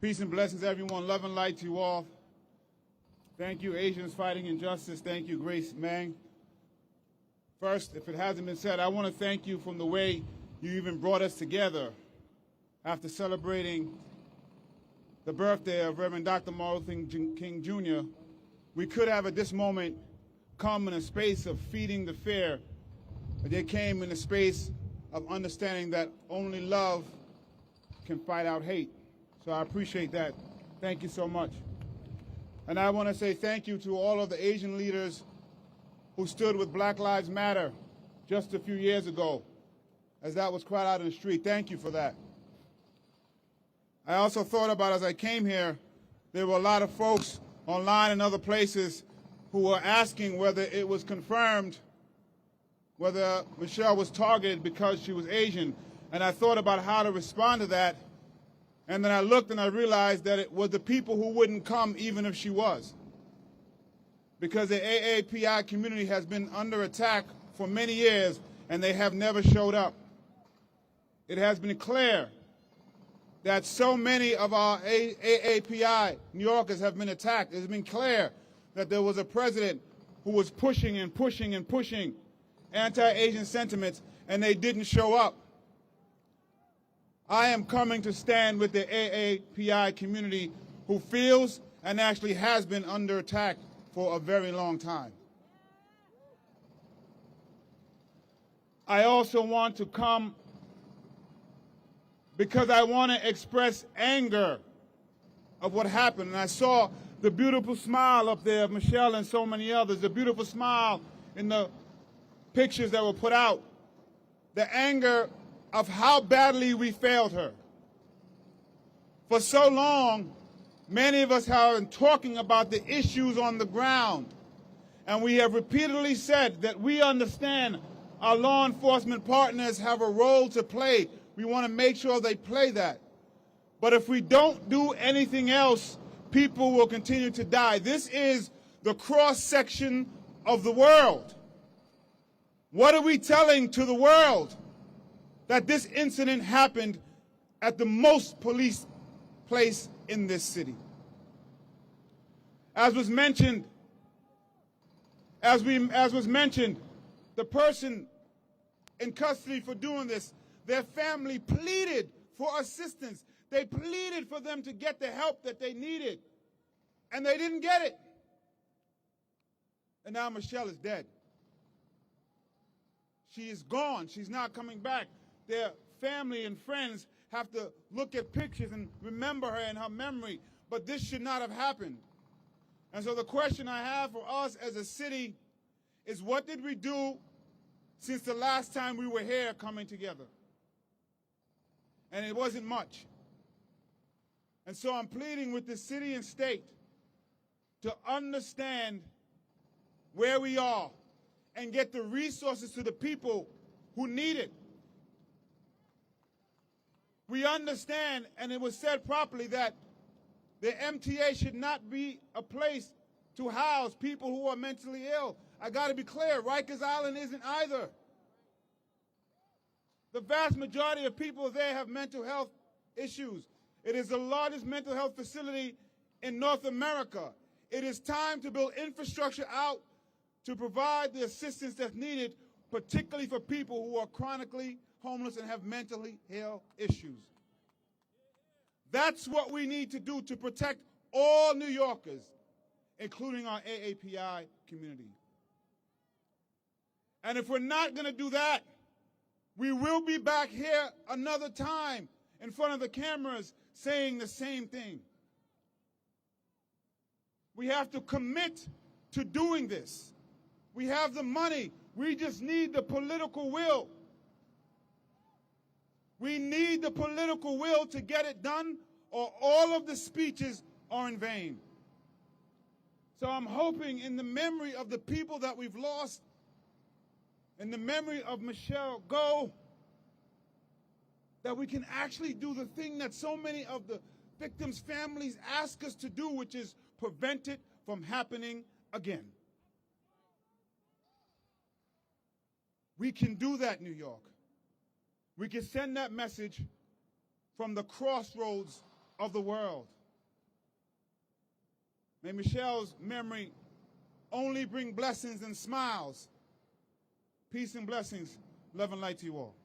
Peace and blessings, everyone. Love and light to you all. Thank you, Asians Fighting Injustice. Thank you, Grace Mang. First, if it hasn't been said, I want to thank you from the way you even brought us together after celebrating the birthday of Reverend Dr. Martin Luther King Jr. We could have at this moment come in a space of feeding the fear, but they came in a space of understanding that only love can fight out hate. So I appreciate that. Thank you so much. And I want to say thank you to all of the Asian leaders who stood with Black Lives Matter just a few years ago, as that was cried out in the street. Thank you for that. I also thought about, as I came here, there were a lot of folks online and other places who were asking whether it was confirmed whether Michelle was targeted because she was Asian. And I thought about how to respond to that. And then I looked and I realized that it was the people who wouldn't come even if she was. Because the AAPI community has been under attack for many years and they have never showed up. It has been clear that so many of our AAPI New Yorkers have been attacked. It has been clear that there was a president who was pushing and pushing and pushing anti-Asian sentiments and they didn't show up. I am coming to stand with the AAPI community who feels and actually has been under attack for a very long time. I also want to come because I want to express anger of what happened. And I saw the beautiful smile up there of Michelle and so many others, the beautiful smile in the pictures that were put out, the anger of how badly we failed her. For so long, many of us have been talking about the issues on the ground, and we have repeatedly said that we understand our law enforcement partners have a role to play. We want to make sure they play that. But if we don't do anything else, people will continue to die. This is the cross-section of the world. What are we telling to the world? That this incident happened at the most policed place in this city. As was mentioned, the person in custody for doing this, their family pleaded for assistance. They pleaded for them to get the help that they needed, and they didn't get it. And now Michelle is dead. She is gone. She's not coming back. Their family and friends have to look at pictures and remember her in her memory, but this should not have happened. And so the question I have for us as a city is, what did we do since the last time we were here coming together? And it wasn't much. And so I'm pleading with the city and state to understand where we are and get the resources to the people who need it. We understand, and it was said properly, that the MTA should not be a place to house people who are mentally ill. I got to be clear, Rikers Island isn't either. The vast majority of people there have mental health issues. It is the largest mental health facility in North America. It is time to build infrastructure out to provide the assistance that's needed, particularly for people who are chronically homeless and have mentally ill issues. That's what we need to do to protect all New Yorkers, including our AAPI community. And if we're not going to do that, we will be back here another time in front of the cameras saying the same thing. We have to commit to doing this. We have the money. We just need the political will. We need the political will to get it done, or all of the speeches are in vain. So I'm hoping, in the memory of the people that we've lost, in the memory of Michelle Go, that we can actually do the thing that so many of the victims' families ask us to do, which is prevent it from happening again. We can do that, New York. We can send that message from the crossroads of the world. May Michelle's memory only bring blessings and smiles. Peace and blessings. Love and light to you all.